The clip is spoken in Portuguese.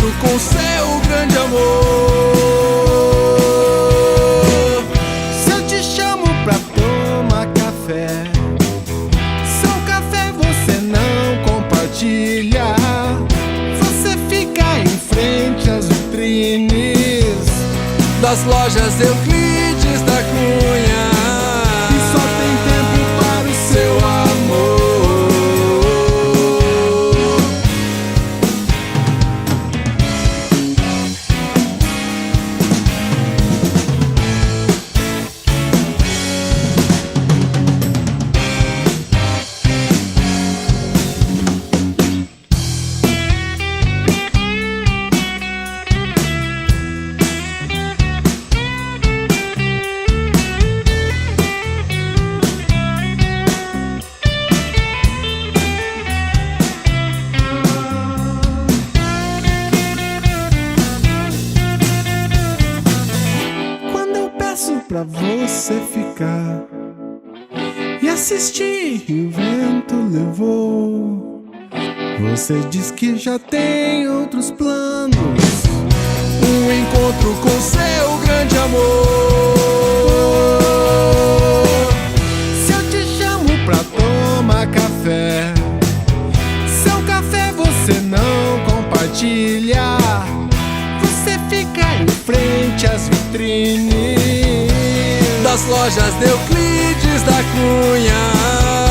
encontro com seu grande amor. Se eu te chamo pra tomar café, seu café você não compartilha. Você fica em frente às vitrines das lojas Euclides da Cunha e só tem tempo para o seu amor. Pra você ficar e assistir e o vento levou. Você diz que já tem outros planos, um encontro com seu grande amor. Se eu te chamo pra tomar café, seu café você não compartilha. Você fica em frente às vitrines das lojas Euclides da Cunha